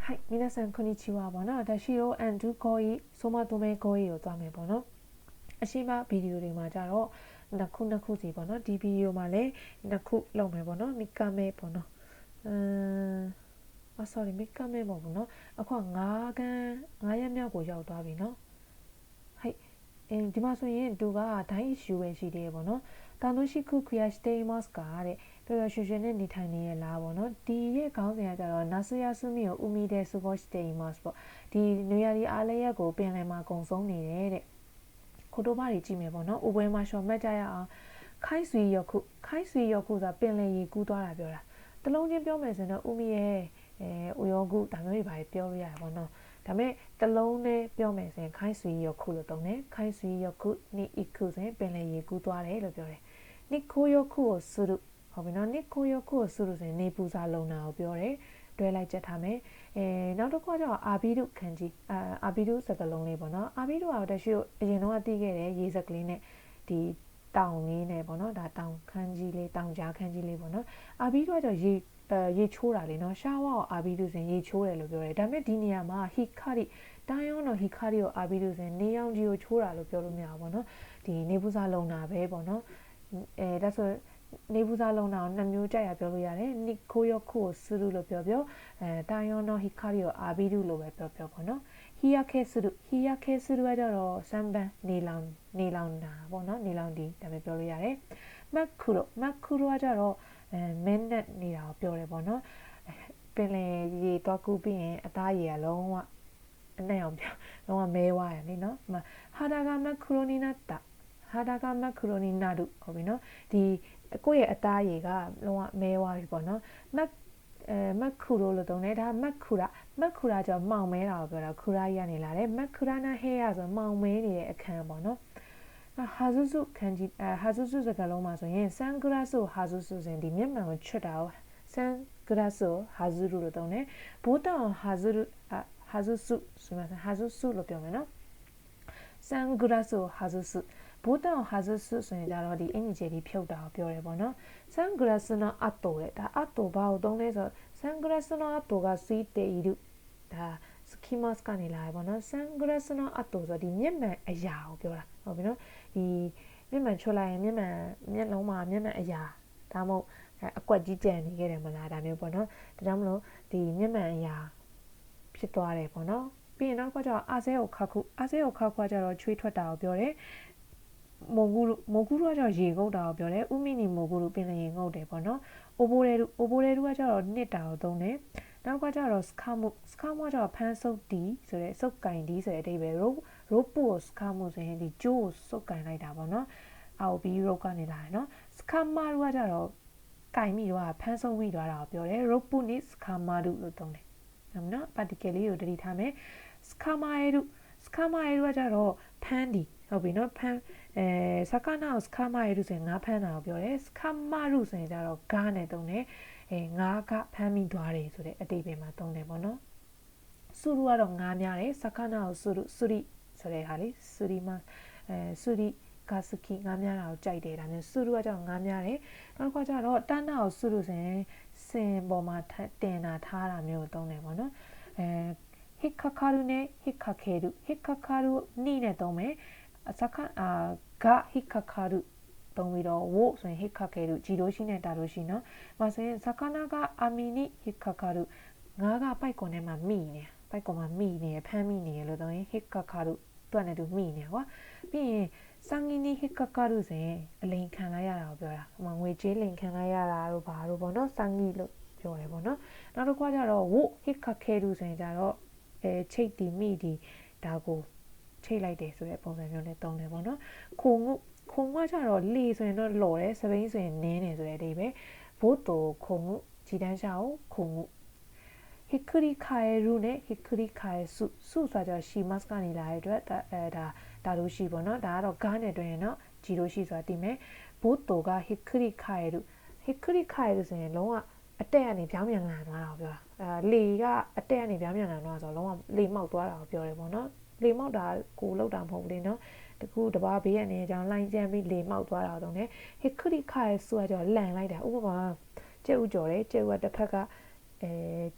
はい、皆さんこんにちはပေါ့နော်ဒါရှိတော့အန်ဒူကိုကြီးဆိုမတိုမဲကိုကြီးကိုသွားမယ်ပေါ့နော်အရှိမဗီဒီယိုတွေမှာကြတော့နှစ်ခုစီပေါ့နော်ဒီဗီဒီယိုမှာလည်းနှစ်ခုလုပ်မယ်ပေါ့နော်မိကမဲပေါ့နော်sorry မိကမဲပေါ့နော်အခု9ရက်မြောက်ကိုရောက်သွားပြီနော်ဟိုက်ဒီမှာဆိုရင်သူကဒိုင်း issue ပဲရှိသေးတယ်ပေါ့နော်တောင်တို့ရှိခုခရစတေးမတ်ကာတဲ့ပျော်ပျော်ရွှင်ရွှင်နဲ့နေထိုင်နေရလားပေါ့နော်ဒီရဲ့ခေါင်းစဉ်ကကြတော့နာဆူယာဆူမီကိုဦးမီတဲ့ support stay must ပေါ့ဒီနွေရာသီအားလရက်ကိုပင်လယ်မှာကုံဆုံးနေတဲ့ခိုတိုဘာတွေကြည့်မယ်ပေါ့နော်ဥပွဲမှာရှော်မှတ်ကြရအောင်ခိုင်းဆွေရောက်ခုဆိုတာပင်လယ်ရေကူးသွားတာပြောတာတလုံးချင်းပြောမယ်ဆိုရင်တော့ဦးမီရဲ့ဥယောဂုဒါမျိုးတွေပါပြောလို့ရတယ်ပေါ့နော်ဒါပေမဲ့တလုံးနဲ့ပြောမယ်ဆိုရင်ခိုင်းဆွေရောက်ခုလို့သုံးတယ်ခိုင်းဆွေရောက်ခုနိအခုဆိုရင်ပင်လယ်ရေကူးသွားတယ်လို့ပြောတယ်နိခိုရောက်ခုကိုစုလို့ဟုတ်ပြီနော်နိခိုရောက်ခုကိုစုလို့ဆိုရင်နေပူစာလုံတာကိုပြောတယ်တွဲလိုက်ချက်ထားမယ်နောက်တစ်ခုကျတော့အာဘီဒုခန်းကြီးအာဘီဒုစကလုံးလေးပေါ့နော်အာဘီဒုကတော့တရှိအရင်တော့တီးခဲ့တယ်ရေစကလေးနဲ့ဒီတောင်လေးနဲ့ပေါ့နော်ဒါတောင်ခန်းကြီးလေးတောင်ကြားခန်းကြီးလေးပေါ့နော်အာဘီဒုကတော့ရေချိုးတာလေနော်ရှာဝါကိုအာဘီဒုဆိုရင်ရေချိုးတယ်လို့ပြောတယ်ဒါပေမဲ့ဒီနေရာမှာဟီခါရီတိုင်းရောတော့ဟီခါရီကိုအာဘီဒုဆိုရင်နေရောင်ကြီးကိုချိုးတာလို့ပြောလို့မရဘူးပေါ့နော်ဒီနေပူစာလုံတာပဲပေါ့နော်ဒါဆိုနေပူစာလုံတာကိုနှစ်မျိုးကြိုက်ရပြောလို့ရတယ်နိခိုယောခုကိုစူလို့ပြောတိုင်းရောတော့ဟီခါရီကိုအာဘီဒုလို့ပဲပြောပေါ့နော်ဟီယာခဲစူကကြတော့စမ်ဘန်နေလောင်တာပေါ့နော်နေလောင်ဒီဒါပဲပြောလို့ရတယ်မက်ခူရိုကကြတော့မင်းနဲ့နေတာကိုပြောတယ်ပေါ့နော်ပင်လယ်ရေတွားကူးပြီးရင်အသားရေကလုံးဝအနဲ့အောင်ပြောလုံးဝမဲဝါရလေနော်ဟာဒါကမက်ခူရိုနီနာဒုဟုတ်ပြီနော်ဒီကိုယ့်ရဲ့အသားရေကလုံးဝမဲဝါပြီပေါ့နော်မက်ခူရိုလို့သုံးတယ်ဒါမက်ခူရာကြောင့်မောင်မဲတာကိုပြောတာခူရာကြီးကနေလာတယ်မက်ခူရာနာဟဲရဆိုမောင်မဲနေတဲ့အခန်းပေါ့နော်ဟာဇုစုခန်းကြီးဟာဇုစုစကားလုံးမှာဆိုရင်ဆန်ဂရာဆိုဟာဇုစုဆိုရင်ဒီမျက်မှန်ကိုချွတ်တာကိုဆန်ဂရာဆိုဟာဇုရုလို့သုံးတယ်ဘိုးတောင်ဟာဇုစုဆိုမှဟာဇုစုလို့ပြောမယ်နော်ဆန်ဂရာဆိုဟာဇုစုဘိုးတောင်ဟာဇုစုဆိုရင်ကြတော့ဒီအင်ဂျီဂျယ်ဒီဖြုတ်တာကိုပြောတယ်ပေါ့နော်ဆန်ဂရာစနောအတိုတဲ့ဒါအတိုဘာကိုသုံးလဲဆိုဆန်ဂရာစနောအတိုကစီတေဤတို့ဒါစကီမတ်ကနေလာရပေါ့နော်ဆန်ဂရာစနောအတိုဆိုဒီမျက်မှန်အရာကိုပြောတာဟုတ်ပြီနော်ဒီမျက်မှန်ချွတ်လိုက်ရင်မျက်လုံးမှာမျက်မှန်အရာဒါမှမဟုတ်အကွက်ကြီးကြံနေခဲ့တယ်မလားဒါမျိုးပေါ့နော်ဒါကြောင့်မလို့ဒီမျက်မှန်အရာဖြစ်သွားတယ်ပေါ့နော်ပြီးရင်နောက်ကကျတော့အာဇဲကိုခါခုကကျတော့ချွေးထွက်တာကိုပြောတယ်မိုဂူရုကကျတော့ရေငုတ်တာကိုပြောတယ်ဥမိနီမိုဂူရုပင်လယ်ရေငုတ်တယ်ပေါ့နော်အိုဘိုရဲရုကကျတော့နှစ်တာကိုသုံးတယ်နောက်ကကျတော့စကာမူကကျတော့ဖန်းဆုပ်တီဆိုတဲ့စုပ်ကင်တီဆိုတဲ့အဓိပ္ပာယ်ရိုပူကိုစကာမူဆိုရင်ဒီကျိုးကိုစုပ်ကင်လိုက်တာပေါ့နော်အော်ဘီရိုကနေလာတယ်နော်စကာမာရုကကျတော့ကင်မိတော့ဖန်းဆုပ်မိသွားတာကိုပြောတယ်ရိုပူနိစကာမာရုလို့သုံးတယ်ဟုတ်နော်ပါတီကယ်လေးကိုတတိထားမယ်စကာမာရဲရုကကျတော့ဖန်းဒီဟုတ်ပြီနော်ဖန်းစကာနာကိုစကာမာရဲရုဆိုရင်ငါးဖန်းတာကိုပြောတယ်စကာမာရုဆိုရင်ကျတော့ဂါနဲ့သုံးတယ်ငါးကဖမ်းမိသွားတယ်ဆိုတဲ့အတိတ်ပဲမှာသုံးတယ်ပေါ့နော်ဆူရုကတော့ငါးများတယ်စကာနာကိုဆူရိဆိုတဲ့ဟာလေဆူရိကစကီငါးများတာကိုကြိုက်တယ်ဒါမျိုးဆူရုကကျတော့ငါးများတယ်နောက်တစ်ခါကျတော့တန်းနာကိုဆူရုဆိုရင်စင်ပေါ်မှာတင်တာထားတာမျိုးကိုသုံးတယ်ပေါ့နော်ဟစ်ခါခါရုနဲ့ဟစ်ခါခဲရုနိနဲ့သုံးမယ်စကာဂဟစ်ခါခါရုသုံးပြီးတော့ဝို့ဆိုရင်ဟစ်ခါခဲရုဂျီရိုရှိနဲ့တာရိုရှိနော်မဆိုရင်စကာနာကအမီနိဟစ်ခါခါရုငါးကပိုက်ကွန်ထဲမှာမိနေဖမ်းမိနေရလို့သုံးရင်ဟစ်ခါခါရုတွက်နေသူမိနေကွာပြီးရင်စငီနီဟစ်ခါခါရုဆိုရင်အလိန်ခံလိုက်ရတာကိုပြောတာငွေကြေးလိန်ခံလိုက်ရတာတို့ဘာတို့ပေါ့နော်စငီလို့ပြောတယ်ပေါ့နော်နောက်တစ်ခါကျတော့ဝို့ဟစ်ခါခဲရုဆိုရင်ကျတော့ချိတ်တီမိတီဒါကိုချိတ်လိုက်တယ်ဆိုတဲ့ပုံစံမျိုးနဲ့သုံးတယ်ပေါ့နော်ခုံကကျတော့လေဆိုရင်တော့လော်တယ်စပိန်ဆိုရင်နင်းတယ်ဆိုတဲ့အဓိပ္ပာယ်ဘို့တိုခုံငုဂျီတန်းရှာကိုခုံငုဟစ်ခရီခါရဲရုနဲ့ဟစ်ခရီခါရဲစုဆိုတာကျရှီမတ်ကနေလာတဲ့အတွက်ဒါတို့ရှိပေါ့နော်ဒါကတော့ဂါနဲ့တွင်နော်ဂျီတို့ရှိဆိုတာသိမယ်ဘို့တိုကဟစ်ခရီခါရဲဆိုရင်လုံးဝအတက်ကနေပြောင်းပြန်လာသွားတာကိုပြောတာလေကအတက်ကနေပြောင်းပြန်လာတော့ဆိုတော့လုံးဝလေမောက်သွားတာကိုပြောတယ်ပေါ့နော်လေမောက်တာကိုလောက်တာမဟုတ်ဘူးလေနော်တကူတဘာဘေးကနေအကြောင်းလိုင်းကျန်းပြီးလေမောက်သွားတာတော့ねဟစ်ခရီခါရဲဆိုတာကြောင့်လန်လိုက်တာဥပမာကျဲဥကြော်တယ်ကျဲဥကတစ်ဖက်က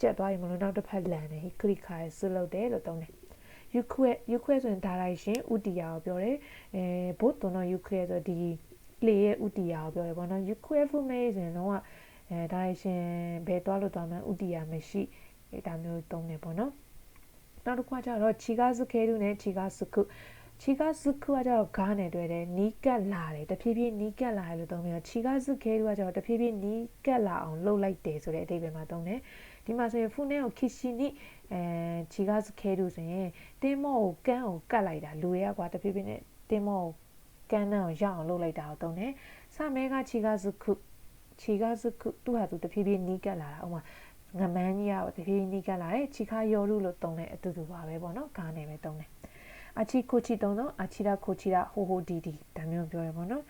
ကြက်သွားရင်မလို့နောက်တစ်ဖက်လန်တယ်ဟိခရိခါဆွလုပ်တယ်လို့သုံးတယ်ယူခွဲဆိုရင် direction ဥတီယာကိုပြောတယ်ဘုတ်တော့ယူခွဲဆိုဒီလေရဲ့ဥတီယာကိုပြောတယ်ပေါ့နော်ယူခွဲဖူးမေးဆိုရင်တော့direction ဘယ်သွားလို့သွားမှဥတီယာမရှိဒါမျိုးသုံးတယ်ပေါ့နော်နောက်တစ်ခါကျတော့ချီကာစုခဲတူနဲ့ချီကာစုခုချီကာစုခုကကျတော့ဂါးနဲ့တွဲတယ်နီးကပ်လာတယ်တဖြည်းဖြည်းနီးကပ်လာတယ်လို့သုံးပြီးတော့ချီကာစုခဲတူကကျတော့တဖြည်းဖြည်းနီးကပ်လာအောင်လှုပ်လိုက်တယ်ဆိုတဲ့အဓိပ္ပာယ်မှာသုံးတယ်ဒီမှာဆိုရင်ဖူနဲ့ကိုခီရှီနီချီကာစုခဲတူဆိုရင်တင်းမော့ကိုကန်းကိုကတ်လိုက်တာလူတွေကကွာတဖြည်းဖြည်းနဲ့တင်းမော့ကိုကန်းနဲ့အောင်ရအောင်လှုပ်လိုက်တာကိုသုံးတယ်စမဲကချီကာစုခုသူ့ဟာသူတဖြည်းဖြည်းနီးကပ်လာတာဥမာငမန်းကြီးကတဖြည်းဖြည်းနီးကပ်လာတယ်ချီခါယောရုလို့သုံးတဲ့အတူတူပါပဲပေါ့နော်ကားနဲ့ပဲသုံးတယ်အချီကိုချီသုံးတော့အချီရာကိုချီရာဟိုဟိုဒီဒီဒါမျိုးပြောရပေါ့နော်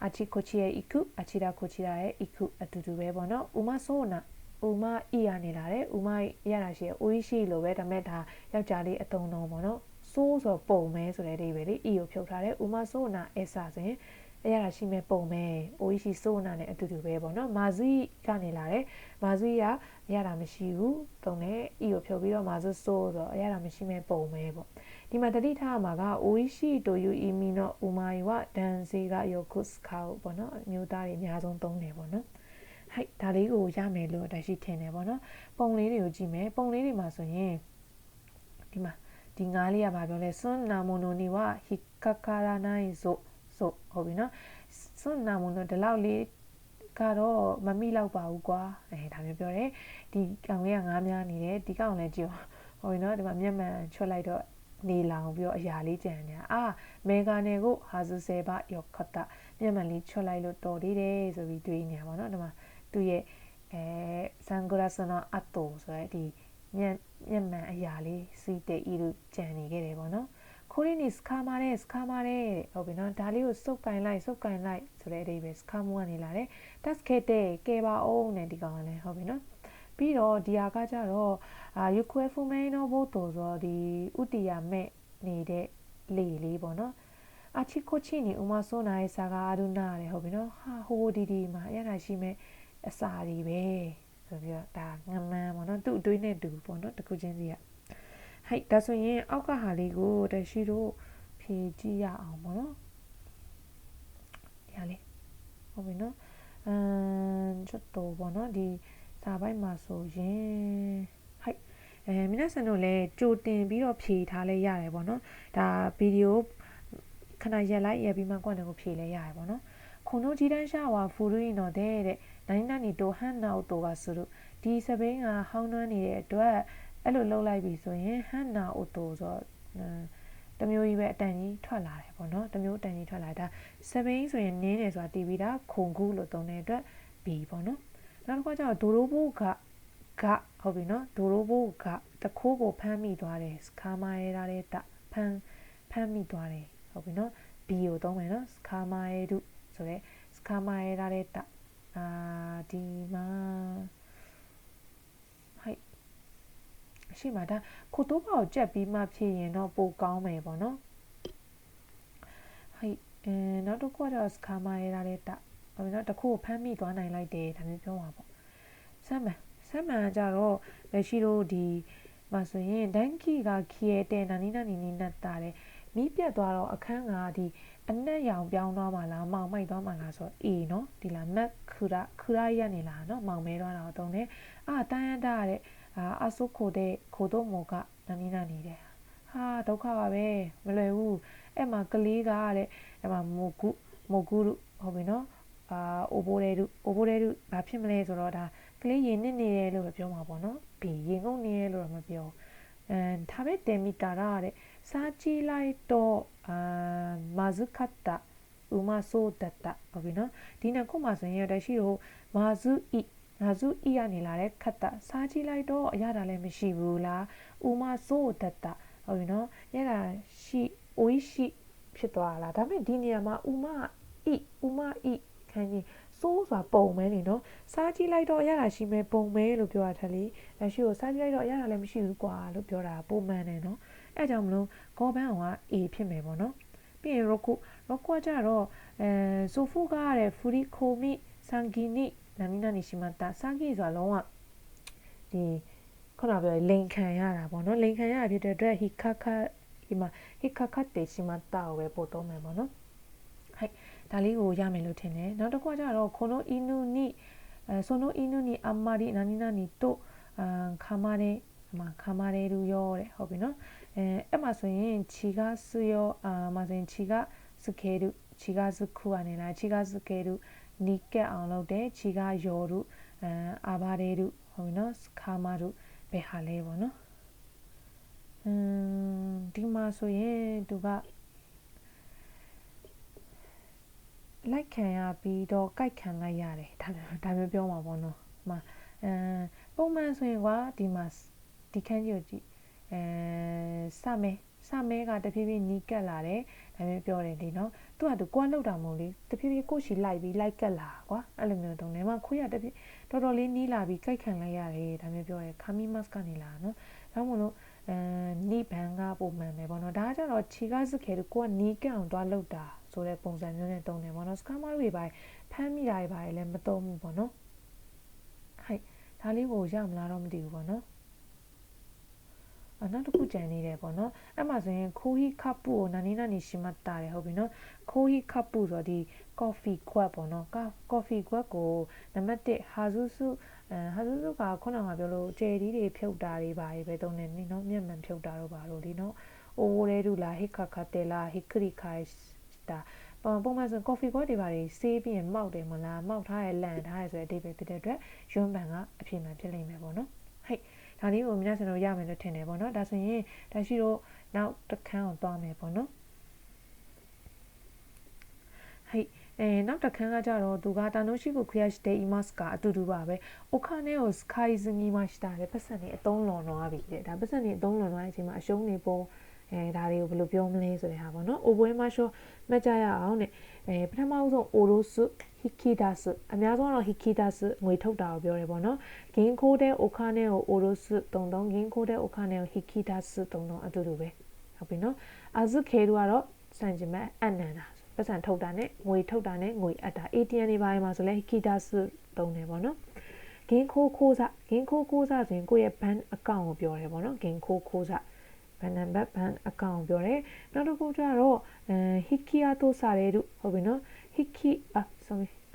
အချီကိုချီရဲ့ iku အချီရာကိုချီရာရဲ့ iku အတူတူပဲပေါ့နော်ဥမဆိုးနာဥမအီရနေလာတယ်ဥမရတာရှိအိုးရှိလို့ပဲဒါမဲ့ဒါယောက်ျားလေးအတုံးတော့ပေါ့နော်ဆိုးဆိုပုံမဲဆိုတဲ့အဓိပ္ပာယ်လေး e ကိုဖြုတ်ထားတယ်ဥမဆိုးနာအဆာဆိုရင်အရာရှိမဲ့ပုံမဲအိုးရှိဆိုးနာနဲ့အတူတူပဲပေါ့နော်မာဇီကနေလာတယ်မာဇီကအရာမရှိဘူးသုံးတယ် e ကိုဖြုတ်ပြီးတော့မာဇီဆိုးဆိုအရာမရှိမဲ့ပုံမဲပေါ့ဒီမှာတတိထားမှာကအိုးရှိတိုယူအီမီနောဥမာယဝဒန်စီကယိုကုစခါပေါ့နော်အမျိုးသားတွေအများဆုံးသုံးတယ်ပေါ့နော်ဟဲ့ဒါလေးကိုရမယ်လို့တရှိထင်တယ်ပေါ့နော်ပုံလေးတွေကိုကြည့်မယ်ပုံလေးတွေမှာဆိုရင်ဒီမှာဒီငါးလေးကဘာပြောလဲစွန်နာမိုနိုနီဝဟီကာကာရာနိုင်ဆိုဟုတ်ပြီနော်စွန်နာမိုနိုဒီလောက်လေးကတော့မမိလောက်ပါဘူးကွာဒါမျိုးပြောတယ်ဒီကောင်လေးကငါးများနေတယ်ဒီကောင်လည်းကြည့်ဟုတ်ပြီနော်ဒီမှာမျက်မှန်ချွတ်လိုက်တော့နေလောင်ပြီးတော့အရာလေးကြံနေတာမေဂါနယ်ကိုဟာဇူဆေဘယောခတာမျက်မှန်လေးချွတ်လိုက်လို့တော်သေးတယ်ဆိုပြီးတွေးနေတာပေါ့နော်ဒီမှာသူ့ရဲ့ဆန်ဂရာဆနာအတိုဆိုတဲ့ဒီမျက်မှန်အရာလေးစီးတဲ့ဤလိုကြံနေခဲ့တယ်ပေါ့နော်ခိုးရင်းနေစကာမာတဲ့ဟုတ်ပြီနော်ဒါလေးကိုစုပ်ကင်လိုက်ဆိုတဲ့အဓိပ္ပာယ်စကာမူကနေလာတယ်တက်စခဲတဲ့ကဲပါအောင်နဲ့ဒီကောင်ကလည်းဟုတ်ပြီနော်ပြီးတော့ဒီဟာကကြတော့ယူခွဲဖူမဲနော်ဘို့တော်ဆိုဒီဥတီယာမဲ့နေတဲ့လေလေးပေါ့နော်အချီကိုချီနီဥမဆိုးနိုင်စာကာအဒုနာတယ်ဟုတ်ပြီနော်ဟိုဒီမှာအရတာရှိမဲ့အစာတွေပဲဆိုပြီးတော့ဒါငမန်းပေါ့နော်သူ့အတွေးနဲ့တူပေါ့နော်တခုချင်းစီကဟဲ့ဒါဆိုရင်အောက်ကဟာလေးကိုတရှိတို့ဖြည့်ကြည့်ရအောင်ပေါ့နော်ဒီဟာလေးဟုတ်ပြီနော်ちょっとပေါ့နော်ဒီစာပိုက်မှာဆိုရင်ဟဲ့皆さんတို့လည်းကြိုတင်ပြီးတော့ဖြည့်ထားလဲရတယ်ပေါ့နော်ဒါဗီဒီယိုခဏရက်လိုက်ရက်ပြီးမှကိုယ့်နဲ့ကိုဖြည့်လဲရတယ်ပေါ့နော်この自転車は古いので何々とハンナをとがするဒီစပိန်ကဟောင်းနှွမ်းနေတဲ့အတွက်အဲ့လိုလှုပ်လိုက်ပြီဆိုရင်ဟန်နာအိုတိုဆိုတမျိုးကြီးပဲအတန်ကြီးထွက်လာတယ်ပေါ့နော်တမျိုးအတန်ကြီးထွက်လာတာစပိန်ဆိုရင်နင်းတယ်ဆိုတာတီးပြီးတာခုံကူလို့သုံးတဲ့အတွက် B ပေါ့နော်နောက်တစ်ခါကျတော့ဒိုရိုဘိုကဟုတ်ပြီနော်ဒိုရိုဘိုကတခိုးကိုဖမ်းမိသွားတယ်စကာမာရဲတာတဲ့ဖမ်းမိသွားတယ်ဟုတ်ပြီနော် B ကိုသုံးမယ်နော်စကာမာရဲတုဆိုရဲစကာမာရဲတာတဲ့ဒီမှာရှိမှာဒါခိုတိုးပါကိုကြက်ပြီးမှဖြည့်ရင်တော့ပိုကောင်းမယ်ပေါ့နော်ဟိနောက်တစ်ခုကတော့စကာမာရဲတာတဲ့ဟုတ်ပြီနော်တခုကိုဖမ်းမိသွားနိုင်လိုက်တယ်ဒါမျိုးပြောမှာပေါ့ဆမ်မန်ကြတော့လက်ရှိတို့ဒီမှာဆိုရင်ဒန်ကီကခီရဲတဲ့နာနီနီနတ်တာတယ်မီးပြတ်သွားတော့အခန်းကဒီအနက်ရောင်ပြောင်းသွားမှလားမောင်မိုက်သွားမှလားဆိုတော့ A နော်ဒီလားမက်ခူရာရနေလားနော်မောင်မဲသွားတာတော့တုံးတယ်တန်းရတာတဲ့အဆုခိုတဲ့ခိုတော့မောကနာနီနေတယ်ဟာဒုက္ခပါပဲမလွယ်ဘူးအဲ့မှာကလေးကတဲ့အဲ့မှာမိုဂုဟုတ်ပြီနော်အိုဘိုရဲတုဘာဖြစ်မလဲဆိုတော့ဒါကလေးရင်နစ်နေတယ်လို့ပဲပြောမှာပေါ့နော် B ရင်ငုံနေတယ်လို့တော့မပြောဒါပဲတယ်မီတာရတဲ့စားကြည့်လိုက်တော့မာဇုခတ်တာဥမဆိုးတတ်တာဟုတ်ပြီနော်ဒီနှစ်ခုမှဆိုရင်တရှိတော့မာဇုအီကနေလာတဲ့ခတ်တာစားကြည့်လိုက်တော့အရတာလည်းမရှိဘူးလားဥမဆိုးတတ်တာဟုတ်ပြီနော်ရတာရှိအိုးရှိဖြစ်သွားလားဒါပေမဲ့ဒီနေရာမှာဥမအီခန်းကြီးစိုးစွာပုံမဲနေနော်စားကြည့်လိုက်တော့အရတာရှိမဲ့ပုံမဲလို့ပြောတာထက်လေလက်ရှိကိုစားကြည့်လိုက်တော့အရတာလည်းမရှိဘူးကွာလို့ပြောတာပုံမှန်တယ်နော်အဲ့ကြောင့်မလို့ဂေါ်ဘန်အောင်က A ဖြစ်မယ်ပေါ့နော်ပြီးရင်ရိုကူကကြတော့ဆိုဖူကတဲ့ဖူရီခိုမီဆန်ဂီနီနာနီရှိမတာစာဂီဆိုတာလုံးဝဒီ ဒီခုနပြောလိန်ခံရတာပေါ့နော်လိန်ခံရဖြစ်တဲ့အတွက် ဒီမှာ hikakate shimatta ကိုပဲပို့သုံးမယ်ပေါ့နော်はいဒါလေးကိုရမယ်လို့ထင်တယ်နောက်တစ်ခုကကျတော့この犬にその犬にあんまり何々と噛まれるよတဲ့ဟုတ်ပြီနော်အဲ့မှာဆိုရင်ခြေကစရောမှာဆိုရင်ခြေကစကဲရုခြေကစခုကနေလားခြေကစကဲရုနီကက်အောင်လုပ်တယ်ခြေကယောရုအာဘာရဲရုဟုတ်ပြီနော်ခါမရုဘယ်ဟာလဲပေါ့နော်ဒီမှာဆိုရင်သူကလိုက်ခံရပြီးတော့ကြိုက်ခံလိုက်ရတယ်ဒါမျိုးပြောမှာပေါ့နော်မှာပုံမှန်ဆိုရင်ကဒီမှာဒီခန်းကြီးကိုကြည့်စမဲကတဖြည်းဖြည်းနီးကပ်လာတယ်ဒါမျိုးပြောတယ်ဒီနော်သူကသူကိုယ်လောက်တာမဟုတ်လေတဖြည်းဖြည်းကိုရှိလိုက်ပြီးလိုက်ကပ်လာကွာအဲ့လိုမျိုးတုံးတယ်မှာခွေးရတဖြည်းတော်တော်လေးနီးလာပြီးကြိုက်ခံလိုက်ရတယ်ဒါမျိုးပြောတယ်ခါမီမတ်ကနေလာနော်ဒါမှမဟုတ်နီးဘန်ကပုံမှန်ပဲပေါ့နော်ဒါကကြတော့ခြေကစခဲကိုကနီးကပ်အောင်တွားလောက်တာဆိုတဲ့ပုံစံမျိုးနဲ့တုံးတယ်ပေါ့နော်စကားမတွေပါဖမ်းမိတာတွေပါလည်းမတုံးဘူးပေါ့နော်ဟိုက်ဒါလေးကိုရမလားတော့မသိဘူးပေါ့နော်နောက်တစ်ခုကြံနေတယ်ပေါ့နော်အဲ့မှာဆိုရင်ခိုးဟီခပ်ပူကိုနာနီနာနီရှိမှတ်တာတယ်ဟုတ်ပြီနော်ခိုးဟီခပ်ပူဆိုတော့ဒီ coffee ခွက်ပေါ့နော် coffee ခွက်ကိုနံပါတ်1ဟာဇုစုကခုနကပြောလို့ကျယ်ဒီတွေဖြုတ်တာတွေပါပဲတုံးနေနော်မျက်မှန်ဖြုတ်တာတော့ပါလို့လीနော်အိုးရဲဒူလာဟိခခတဲလာဟိခရီခိုင်တာပုံမှန်ဆို coffee ခွက်တွေပါတွေဆေးပြီးရင်မောက်တယ်မလားမောက်ထားရလန့်ထားရဆိုတဲ့အဓိပ္ပာယ်ဖြစ်တဲ့အတွက်ယွန်းပန်ကအဖြစ်မှန်ဖြစ်လိမ့်မယ်ပေါ့နော်ဟိတ်ဒါလေးကိုများစံတော့ရမယ်လို့ထင်တယ်ပေါ့နော်ဒါဆိုရင်ဒါရှိတော့နောက်တစ်ခန်းကိုသွားမယ်ပေါ့နော်ဟိတ်နောက်တစ်ခန်းကကြတော့သူကတာနိုရှိကိုခရရှ်ဒေးအီမတ်ကအတူတူပါပဲအိုခါနဲကိုစကိုင်းဇငီမရှတာတဲ့ပတ်စံနေအသုံးလွန်သွားပြီတဲ့ဒါပတ်စံနေအသုံးလွန်သွားတဲ့အချိန်မှာအရှုံးနေပေါ်ဒါတွေကိုဘယ်လိုပြောမလဲဆိုတဲ့ဟာပေါ့နော်အိုပွဲမှာရှောမှတ်ကြရအောင်တဲ့ပထမဆုံးအိုရိုစုဟီကီဒါစ်အများဆုံးတော့ဟီကီဒါစ်ငွေထုတ်တာကိုပြောတယ်ပေါ့နော်ဂင်းခိုးတဲ့အိုခါနဲကိုအိုရိုစု33ဂင်းခိုးတဲ့အိုခါနဲကိုဟီကီဒါစ်33အတူတူပဲဟုတ်ပြီနော်အာဇုခေရူကတော့စံကျင်မဲ့အနန္တာပတ်စံထုတ်တာနဲ့ငွေထုတ်တာနဲ့ငွေအပ်တာ ATM တွေပိုင်းမှာဆိုလဲဟီကီဒါစ်သုံးတယ်ပေါ့နော်ဂင်းခိုးစားဆိုရင်ကိုယ့်ရဲ့ဘဏ်အကောင့်ကိုပြောတယ်ပေါ့နော်ဂင်းခိုးစားဘဏ်နံပါတ်ဘဏ်အကောင့်ပြောတယ်နောက်တစ်ခုကျတော့ဟီကီယာတိုစာရဲတို့ဟုတ်ပြီနော်ဟီကီ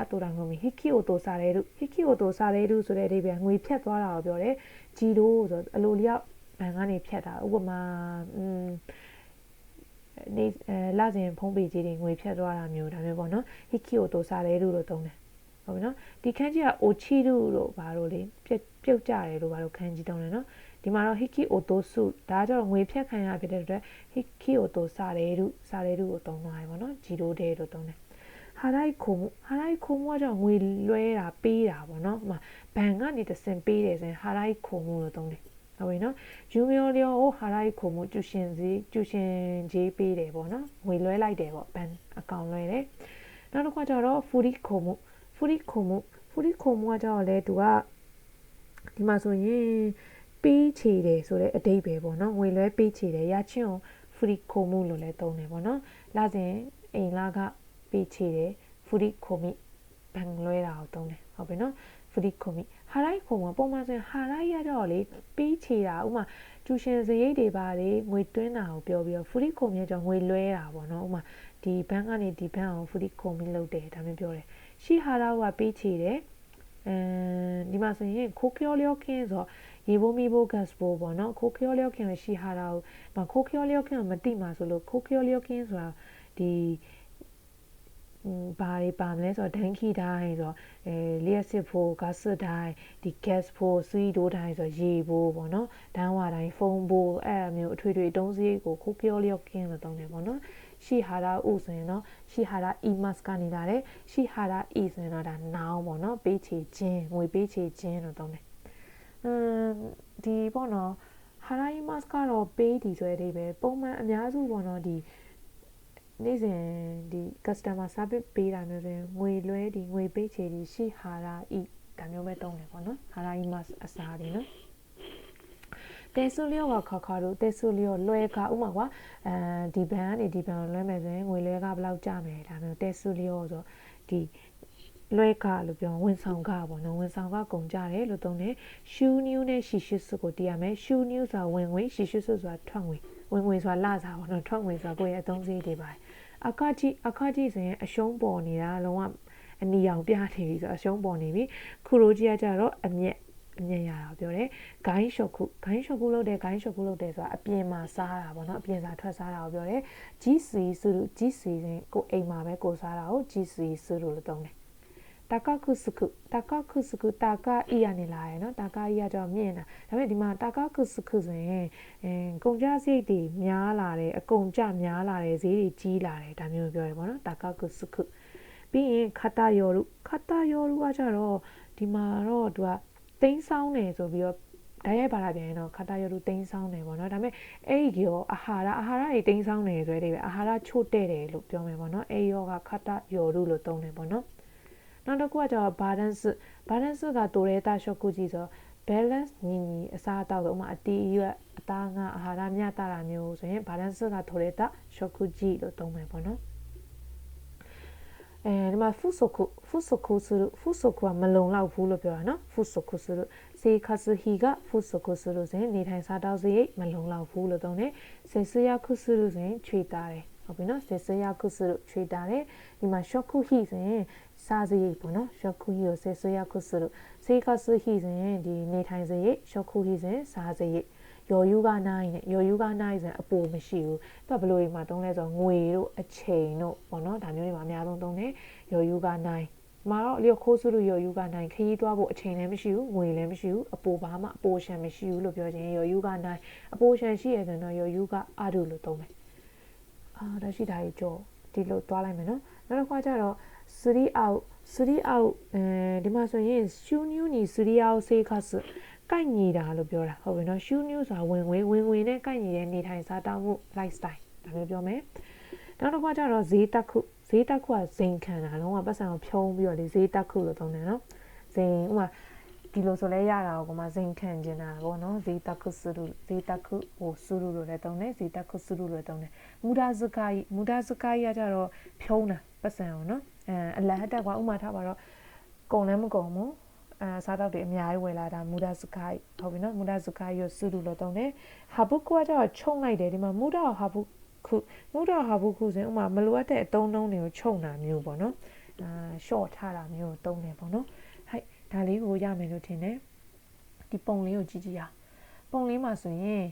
အတူတာငုံမီဟီကီအိုတိုစာရဲတို့ဆိုတဲ့အဓိပ္ပာယ်ငွေဖြတ်သွားတာကိုပြောတယ်ဂျီရိုဆိုအလိုလျောက်ဘဏ်ကနေဖြတ်တာဥပမာနေလာစဉ်ဖုံးပေကြီးတွေငွေဖြတ်သွားတာမျိုးဒါမျိုးပေါ့နော်ဟီကီအိုတိုစာရဲတို့လို့သုံးတယ်ဟုတ်ပြီနော်ဒီခန်းကြီးကအိုချီတို့ဘာလို့လေပြုတ်ကြတယ်လို့ဘာလို့ခန်းကြီးတုံးလဲနော်ဒီမှာတော့ဟီကီအိုတိုစုဒါကြတော့ငွေဖြတ်ခံရဖြစ်တဲ့အတွက်ဟီကီအိုတိုစာရဲတို့ကိုသုံးသွားတယ်ပေါ့နော်ဂျီရိုတဲ့လို့သုံးတယ်ဟာရိုက်ခိုမှုကကြောင့်ငွေလွှဲတာပေးတာပေါ့နော်ဘဏ်ကနေတစင်ပေးတယ်ဆိုရင်ဟာရိုက်ခိုမှုလို့သုံးတယ်ဟုတ်ပြီနော်ယူမီယိုလျောကိုဟာရိုက်ခိုမှုကျူရှင်ကြေးပေးတယ်ပေါ့နော်ငွေလွှဲလိုက်တယ်ပေါ့ဘဏ်အကောင့်လွှဲတယ်နောက်တစ်ခါကျတော့ဖူရီခိုမှုကကြောင့်လည်းသူကဒီမှာဆိုရင်ပေးချေတယ်ဆိုတဲ့အဓိပ္ပာယ်ပေါ့နော်ငွေလွှဲပေးချေတယ်ရချင်းကိုဖူရီခိုမှုလို့လည်းသုံးတယ်ပေါ့နော်လာစဉ်အိမ်လာကပေးချေတယ်ဖူရီခိုမိဘန်လွဲတာကိုသုံးတယ်ဟုတ်ပြီနော်ဖူရီခိုမိဟာရိုက်ခိုမှုပုံမှန်ဆိုရင်ဟာရိုက်ရတော့လေပေးချေတာဥမာကျူရှင်စရိတ်တွေပါလေငွေတွင်းတာကိုပြောပြီးတော့ဖူရီခိုမိကြောင့်ငွေလွဲတာပေါ့နော်ဥမာဒီဘန်ကနေဒီဘန်အောင်ဖူရီခိုမိလုပ်တယ်ဒါမျိုးပြောတယ်ရှီဟာရာကပေးချေတယ်ဒီမှာဆိုရင်ခိုးကျော်လျောခင်းဆိုရေဘိုးမီဘိုးဂတ်စ်ဘိုးပေါ့နော်ခိုးကျော်လျောခင်းရှီဟာရာကိုခိုးကျော်လျောခင်းမတိမှာဆိုလို့ခိုးကျော်လျောခင်းဆိုတာဒီဘာတွေပါမလဲဆိုတော့ဒန်ခီတိုင်းဆိုတော့လျှက်စစ်ဖို့ဂတ်စ်တိုင်းဒီ gas ဖို့ဆွီးဒိုးတိုင်းဆိုတော့ရေဘိုးပေါ့နော်ဒန်းဝါတိုင်းဖုန်းဘိုးအဲ့အမျိုးအထွေထွေတုံးစည်းကိုခိုးကျော်လျောခင်းလို့သုံးတယ်ပေါ့နော်ရှီဟာရာဥဆိုရင်တော့ရှီဟာရာအီမတ်ကနေလာတယ်ရှီဟာရာအီဆိုရင်တော့ဒါနောင်ပေါ့နော်ပေးချေခြင်းငွေပေးချေခြင်းလို့သုံးတယ်ဒီပေါ့နော်ဟာရာအီမတ်ကတော့ပေးဒီဆိုတဲ့အဓိပ္ပာယ်ပုံမှန်အများစုပေါ့နော်ဒီနေ့စဉ်ဒီ customer service ပေးတာမျိုးဆိုရင်ငွေလွှဲဒီငွေပေးချေဒီရှီဟာရာအီဒါမျိုးပဲသုံးတယ်ပေါ့နော်ဟာရာအီမတ်အစားဒီနော်တဲဆူလျောကခါတို့တဲဆူလျောလွှဲကဥမာကွာဒီဘန်ကနေဒီဘန်ကိုလွှဲမယ်ဆိုရင်ငွေလွှဲကဘယ်လောက်ကျမယ်ဒါမျိုးတဲဆူလျောဆိုဒီ လွဲကားလို့ပြောဝန်ဆောင်ကားပေါ့နော်ဝန်ဆောင်ကားကုန်ကြတယ်လို့သုံးတယ်ရှူးနျူးနဲ့ရှီရှုစုကိုတည်ရမယ်ရှူးနျူးဆိုတာဝင်ငွေရှီရှုစုဆိုတာထွက်ငွေဝင်ငွေဆိုတာလစားပေါ့နော်ထွက်ငွေဆိုတာကိုယ့်ရဲ့အသုံးစရိတ်တွေပါတယ်အခကြီးဆိုရင်အရှုံးပေါ်နေတာလုံးဝအနီရောင်ပြနေပြီဆိုအရှုံးပေါ်နေပြီခူရိုကြီးကကြတော့အမြင့်ရတာပြောတယ်ဂိုင်းရှော့ခုလုပ်တယ်ဆိုတာအပြင်မှာစားတာပေါ့နော်အပြင်စာထွက်စားတာကိုပြောတယ်ကြီးစီဆိုရင်ကိုအိမ်မှာပဲကိုစားတာကိုကြီးစီဆိုလို့သုံးတယ်တာကခုစကုတာကအီရနေလာရယ်နော်တာကအီရကြောင့်မြင့်တာဒါပေမဲ့ဒီမှာတာကခုစကုဆိုရင်ကုန်ကြစရိတ်တွေများလာတယ်အကုန်ကြများလာတယ်ဈေးတွေကြီးလာတယ်ဒါမျိုးပြောရပေါ့နော်တာကခုစကုပြီးရင်ခတာယောရုကကြတော့ဒီမှာတော့သူကတိန်းဆောင်းတယ်ဆိုပြီးတော့ဓာတ်ရိုက်ပါတာပြန်ရင်တော့ခတာယောရုတိန်းဆောင်းတယ်ပေါ့နော်ဒါပေမဲ့အဲ့ဒီရောအာဟာရတွေတိန်းဆောင်းတယ်ဆိုတဲ့အာဟာရချို့တဲ့တယ်လို့ပြောမယ်ပေါ့နော်အဲ့ရောကခတာယောရုလို့သုံးတယ်ပေါ့နော်နောက်တစ်ခုကကျတော့ဘာဒန်စ်ကတိုရဲတာရှော့ကူကြီးဆို balance ညီအစားအသောက်ဆိုဥမာအတီးရွက်အသားငါအာဟာရမျှတတာမျိုးဆိုရင်ဘာဒန်စ်ကတိုရဲတာရှော့ကူကြီးလို့သုံးမယ်ပေါ့နော်ဒီမှာဖူဆိုခုကမလုံလောက်ဘူးလို့ပြောတာနော်ဖူဆိုခုဆိုလို့စေခါဆူဟီကဖူဆိုခုဆိုလို့ဆိုရင်နေထိုင်စားတောက်စရိတ်မလုံလောက်ဘူးလို့သုံးတယ်စေဆရာခုဆိုလို့ဆိုရင်ချွေတာတယ်ဟုတ်ပြီနော်စေဆရာခုဆိုလို့ချွေတာတယ်ဒီမှာရှော့ခုဟီဆိုရင်စားစရိတ်ပေါ့နော်ရှော့ခုဟီကိုစေဆရာခုဆိုလို့စေခါဆူဟီဆိုရင်ဒီနေထိုင်စရိတ်ရှော့ခုဟီဆိုရင်စားစရိတ်ယော်ယူကနိုင်နဲ့ယော်ယူကနိုင်ဆိုရင်အပိုမရှိဘူးသူကဘလို့ဒီမှာသုံးလဲဆိုတော့ငွေတို့အချိန်တို့ပေါ့နော်ဒါမျိုးတွေမှာအများဆုံးသုံးတယ်ယော်ယူကနိုင်မှာတော့လျော်ခိုးစုလို့ယော်ယူကနိုင်ခရီးသွားဖို့အချိန်လည်းမရှိဘူးငွေလည်းမရှိဘူးအပိုဘာမှအပိုရှန်မရှိဘူးလို့ပြောခြင်းယော်ယူကနိုင်အပိုရှန်ရှိရဆိုတော့ယော်ယူကအဒုလို့သုံးမယ်ဒါရှိတာကြီးကြောဒီလိုသွားလိုက်မယ်နော်နောက်တစ်ခါကျတော့3 out ဒီမှာဆိုရင်ရှူးနျူးနီ3 out စေခါစကိုက်ညီတာလို့ပြောတာဟုတ်ပြီနော်ရှူးနျူးဆိုတာဝင်ငွေနဲ့ကိုက်ညီတဲ့နေထိုင်စားတောက်မှု lifestyle ဒါမျိုးပြောမယ်နောက်တစ်ခါကျတော့ဈေးတက်ခုကဇိမ်ခံတာလုံးဝပတ်စံကိုဖြုံးပြီးတော့လေဈေးတက်ခုလို့သုံးတယ်နော်ဇိမ်ဥမာဒီလိုဆိုလဲရတာကိုမှဇိမ်ခံကျင်တာပေါ့နော်ဈေးတက်ခုစုလို့လည်းသုံးတယ်ဈေးတက်ခုစုလို့လည်းသုံးတယ်မူဒါစကားကြီးကကြတော့ဖြုံးတာပတ်စံကိုနော်အလတ်တက်ကွာဥမာထားပါတော့ကုန်လည်းမကုန်ဘူးစားတော့တွေအများကြီးဝယ်လာတာမူဒါစကားဟုတ်ပြီနော်မူဒါစကားရစုလို့သုံးတယ်ဟာဘုကွာကျတော့ခြုံလိုက်တယ်ဒီမှာမူဒါဟာဘုခုဆိုရင်ဥမာမလိုအပ်တဲ့အသုံးတွေကိုခြုံတာမျိုးပေါ့နော်ရှော့ထားတာမျိုးသုံးတယ်ပေါ့နော်ဟဲ့ဒါလေးကိုရမယ်လို့ထင်တယ်ဒီပုံလေးကိုကြည့်အောင်ပုံလေးမှာဆိုရင်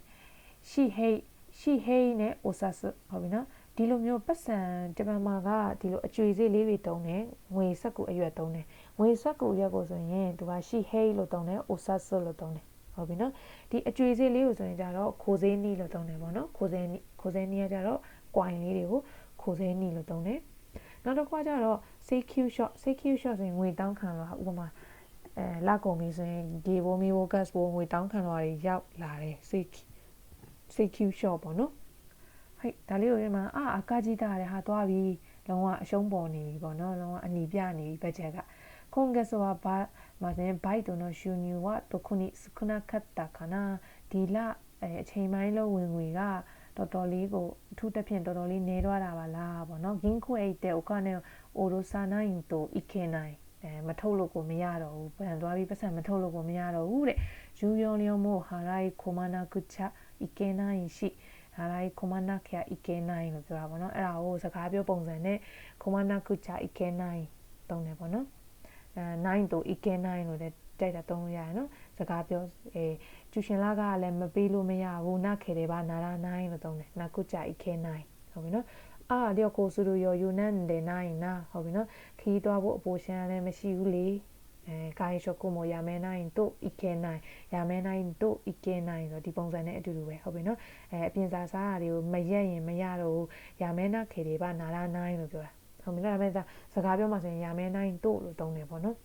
ရှီဟိတ်နဲ့အိုဆာဆဟုတ်ပြီနော်ဒီလိုမျိုးပတ်စံဂျပန်မှာကဒီလိုအကျွေစေးလေးတွေတုံးတယ်ငွေဆက်ကူအရွက်တုံးတယ်ငွေဆက်ကူအရွက်ကိုဆိုရင်သူကရှီဟိတ်လို့တုံးတယ်အိုဆာဆလို့တုံးတယ်ဟုတ်ပြီနော်ဒီအကျွေစေးလေးကိုဆိုရင်ကြတော့ခိုစေးနီးလို့တုံးတယ်ပေါ့နော်ခိုစေးနီးကကြတော့ကွိုင်လေးတွေကိုခိုစေးနီးလို့တုံးတယ်နောက်တစ်ခါကျတော့ CQ shot ဆိုရင်ငွေတောင်းခံလို့ဥပမာလာကုန်ပြီဆိုရင်ဒီဘိုမီဘိုကတ်ဘိုငွေတောင်းခံလို့ရောက်လာတယ် CQ shot ပေါ့နော်ဟဲ့ဒါလေးကိုဒီမှာအကကြီးတာတယ်ဟာသွားပြီလုံးဝအရှုံးပေါ်နေပြီပေါ့နော်လုံးဝအနီပြနေပြီဘတ်ဂျက်ကခုန်ကဆိုဘာမှာဆိုရင်ဘိုက်တော့ရှူနီဝတ်တခုနိစခုနာခတ်တာခနာဒီလအချိန်ပိုင်းလုံးဝင်ငွေကတော်တော်လေးကိုအထူးသဖြင့်တော်တော်လေးနေသွားတာပါလားပေါ့နော်ဂင်းခွေတဲ့ဥကနေအိုရိုဆာနိုင်တိုအီကေနိုင်မထုတ်လို့ကိုမရတော့ဘူးပြန်သွားပြီးပတ်စံမထုတ်လို့ကိုမရတော့ဘူးတဲ့ယူယောလျောမိုဟာရိုင်ခိုမနာကုချာအီကေနိုင်ရှိဟာရိုင်ခိုမနာခ အီကေနိုင်လို့ပြောတာပေါ့နော်အဲ့ဒါကိုစကားပြောပုံစံနဲ့ခိုမနာကုချာအီကေနိုင်သုံးတယ်ပေါ့နော်နိုင်တိုအီကေနိုင်လို့လည်းတိုက်တာသုံးလို့ရတယ်နော်စကားပြောကျူရှင်လာကလည်းမပေးလို့မရဘူးနခေတယ်ပါနာရာနိုင်လို့သုံးတယ်နာကုချာအီကေနိုင်ဟုတ်ပြီနော်လျော်ကိုစုလို့ရောယူနန်တဲ့နိုင်နာဟုတ်ပြီနော်ခီးသွားဖို့အပိုရှမ်းလည်းမရှိဘူးလေကာယရှော့ကိုမရမဲနိုင်တို့အီကေနိုင်ရမဲနိုင်တို့အီကေနိုင်ဆိုဒီပုံစံနဲ့အတူတူပဲဟုတ်ပြီနော်အပြင်စားတာတွေကိုမရက်ရင်မရတော့ဘူးရမဲနာခေတယ်ပါနာရာနိုင်လို့ပြောတာဟုတ်ပြီနော်ဒါပေမဲ့စကားပြောမှဆိုရင်ရမဲနိုင်တို့လို့သုံးတယ်ပေါ့နော်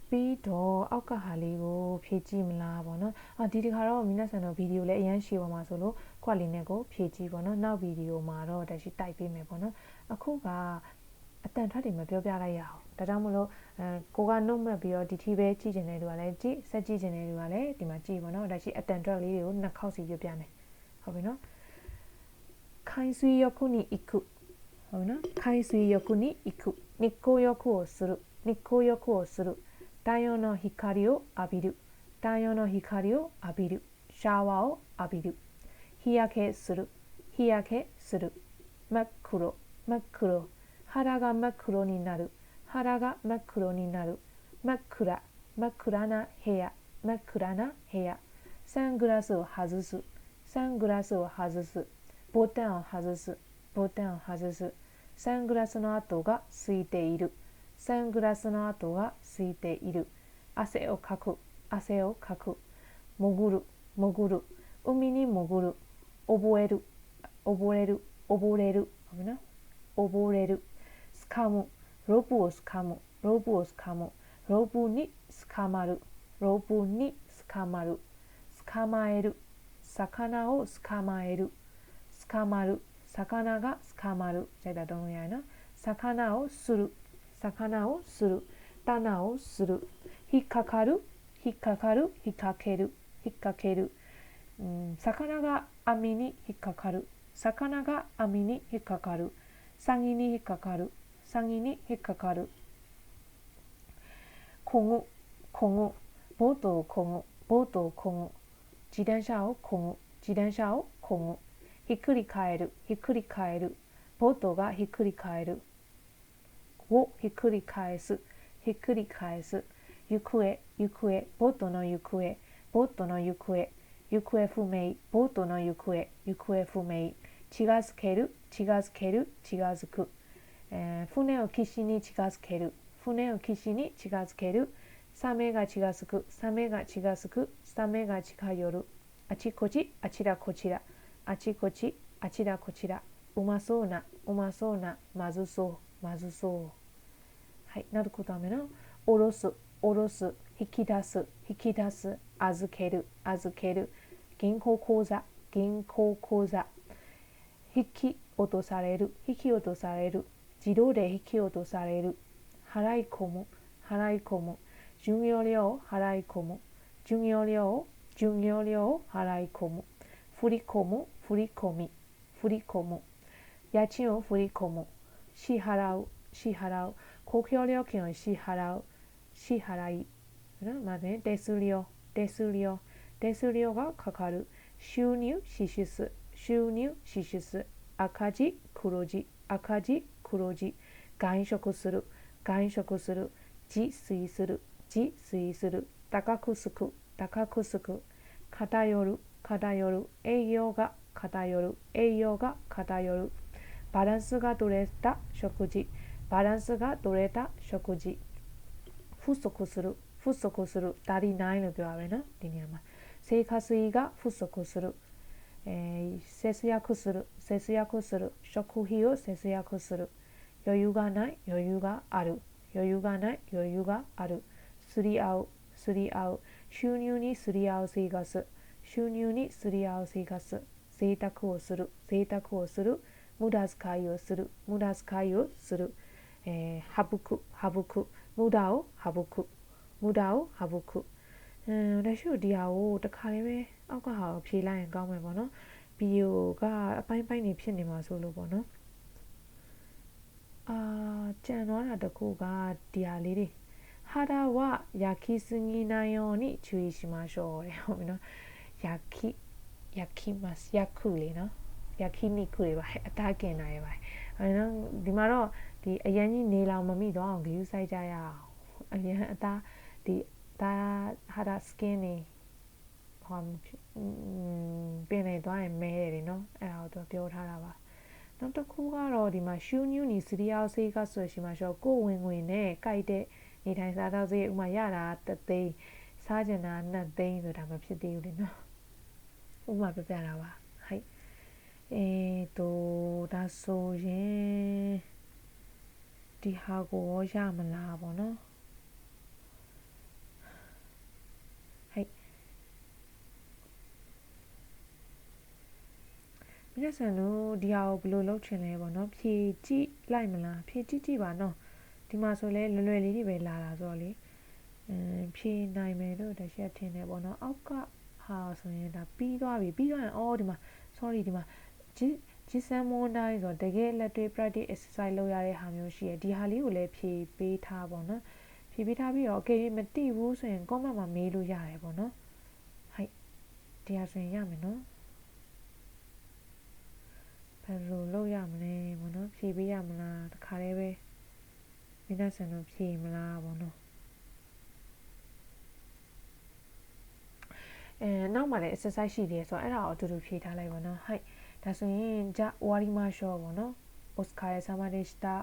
ပြီးတော့အောက်ကဟာလေးကိုဖြည့်ကြည့်မလားပေါ့နော်ဒီတစ်ခါတော့မိနက်ဆန်တော့ဗီဒီယိုလည်းအရန်ရှည်ပါမှာဆိုလို့ခွက်လေးနဲ့ကိုဖြည့်ကြည့်ပေါ့နော်နောက်ဗီဒီယိုမှာတော့တရှိတိုက်ပေးမယ်ပေါ့နော်အခုကအတန်ထွက်တွေမပြောပြလိုက်ရအောင်ဒါကြောင့်မလို့ကိုကနှုတ်မှတ်ပြီးတော့ဒီထီပဲကြည့်ကျင်တဲ့လူကလည်းကြည့်ဆက်ကြည့်ကျင်တဲ့လူကလည်းဒီမှာကြည့်ပေါ့နော်ဒါရှိအတန်ထွက်လေးတွေကိုနှစ်ခေါက်စီပြပြမယ်ဟုတ်ပြီနော်ခိုင်ဆွေရခုနီအခု ဟုတ်နော်ခိုင်ဆွေယခုに行く日光浴をする日光浴をする太陽の光を浴びる太陽の光を浴びるシャワーを浴びる日焼けする日焼けする真っ黒真っ黒腹が真っ黒になる腹が真っ黒になる真っ暗真っ暗な部屋真っ暗な部屋サングラスを外すサングラスを外すボタンを外すボタンを外すサングラスの跡がついているサングラスの跡がついている汗をかく汗をかく潜る潜る海に潜る溺れる溺れる溺れる溺れる掴むロープを掴むロープを掴むロープに捕まるロープに捕まる捕まえる魚を捕まえる捕まる魚が捕まるじゃあどのやな魚をする魚をする棚をする引っかかる引っかかる引っ掛ける引っ掛ける、魚が網に引っかかる魚が網に引っかかるサギに引っかかるサギに引っかかるこぐこぐボートをこぐボートをこぐ自転車をこぐ自転車をこぐひっくり返るひっくり返るボートがひっくり返るをひっくり返すひっくり返す行方行方ボートの行方ボートの行方行方不明ボートの行方行方不明近づける近づける近づく、船を岸に近づける船を岸に近づけるサメが近づくサメが近づくサメが近寄るあちこちあちらこちらあちこちあちらこちらうまそうなうまそうなまずそうまずそうはいなることはめのおろすおろす引き出す引き出す預ける預ける銀行口座銀行口座引き落とされる引き落とされる自動で引き落とされる払い込む払い込む授業料を払い込む授業料を払い込む振り込む振り込み振り込む家賃を振り込む支払う支払う公共料金を支払う支払いまで手数料手数料手数料がかかる収入支出収入支出赤字黒字赤字黒字外食する外食する自炊する自炊する高くつく高くつく偏る偏る栄養が偏る栄養が偏るバランスが取れた食事バランスが取れた食事不足する不足する足りないလို့ပြောရမယ်နော်ဒီနေရာမှာ生活費が不足する、節約する節約する食費を節約する余裕がない余裕がある余裕がない余裕があるすり合うすり合う収入にすり合う生活収入にすり合う生活贅沢をする贅沢をする無駄遣いをする無駄遣いをする、省く省く無駄を省く無駄を省くလက်ရှိဒီဟာကိုတခါလေးပဲအောက်ကဟာကိုဖြေလိုက်ရင်ကောင်းမယ်ပေါ့နော်ဗီဒီယိုကအပိုင်းပိုင်းနေဖြစ်နေမှာဆိုလို့ပေါ့နော်ကြံသွားတာတခုကဒီဟာလေးတွေဟာဒါဝယာခိစငီနိုင်ယောに注意しましょうတဲ့ဟုတ်ပြီနော်ယာခိမတ်ယာခုလေးနော်ယာခိနိခုလေးပါအသားกินတာရဲ့ပါအဲ့နော်ဒီမှာတော့ဒီအရန်ကြီးနေလောင်မမိတော့အောင်ဂယူးဆိုင်ကြရအောင်အရန်အသားဒီဒါဟာဒါစကင်းနေဟောပင်နေသွားရင်မဲတယ်နော်အဲ့ဒါကိုသူပြောထားတာပါနောက်တစ်ခုကတော့ဒီမှာရှူးညူးနီစီရီယာဆေးကဆိုရှိမှရှောကိုဝင်ဝင်နဲ့ကြိုက်တဲ့နေထိုင်စားသောက်ဆေးဥမာရတာတသိန်းစားကျင်တာ2သိန်းဆိုတာမဖြစ်သေးဘူးလေနော်ဥမာပြပြတာပါဟိုက်ဒါဆိုရင်ဒီဟာကိုရမလားပေါ့နော်皆さんတို့ဒီဟာကိုဘယ်လိုလုပ်ချင်လဲပေါ့နော်ဖြည့်ကြည့်လိုက်မလားဖြည့်ကြည့်ပါနော်ဒီမှာဆိုလဲလွယ်လွယ်လေးတွေပဲလာတာဆိုတော့လေဖြည့်နိုင်မယ်လို့တချက်ထင်တယ်ပေါ့နော်အောက်ကဟာဆိုရင်ဒါပြီးသွားပြီပြီးသွားရင်အော်ဒီမှာ sorry ဒီမှာ ဂျီဆန်မွန်တိုင်းဆိုတကယ်လက်တွေ့ practice exercise လုပ်ရတဲ့ဟာမျိုးရှိရဒီဟာလေးကိုလည်းဖြည့်ပေးထားပေါ့နော်ဖြည့်ပေးထားပြီးတော့အကယ်၍မသိဘူးဆိုရင် comment မှာမေးလို့ရတယ်ပေါ့နော်ဟိုက်ဒီဟာဆိုရင်ရမယ်နော်ဘယ်လိုလုပ်ရမလဲပေါ့နော်ဖြည့်ပေးရမလားတခါတည်းပဲမိသားစုတို့ဖြည့်မလားပေါ့နော်နောက်မှလည်း exercise ရှိတယ်ဆိုတော့အဲ့ဒါကိုအတူတူဖြည့်ထားလိုက်ပါနော်ဟိုက်ဒါဆိုရင်ဂျာဝါရီမာရှော့ပေါ့နော် Oscar ရဲ့ Sama de Shita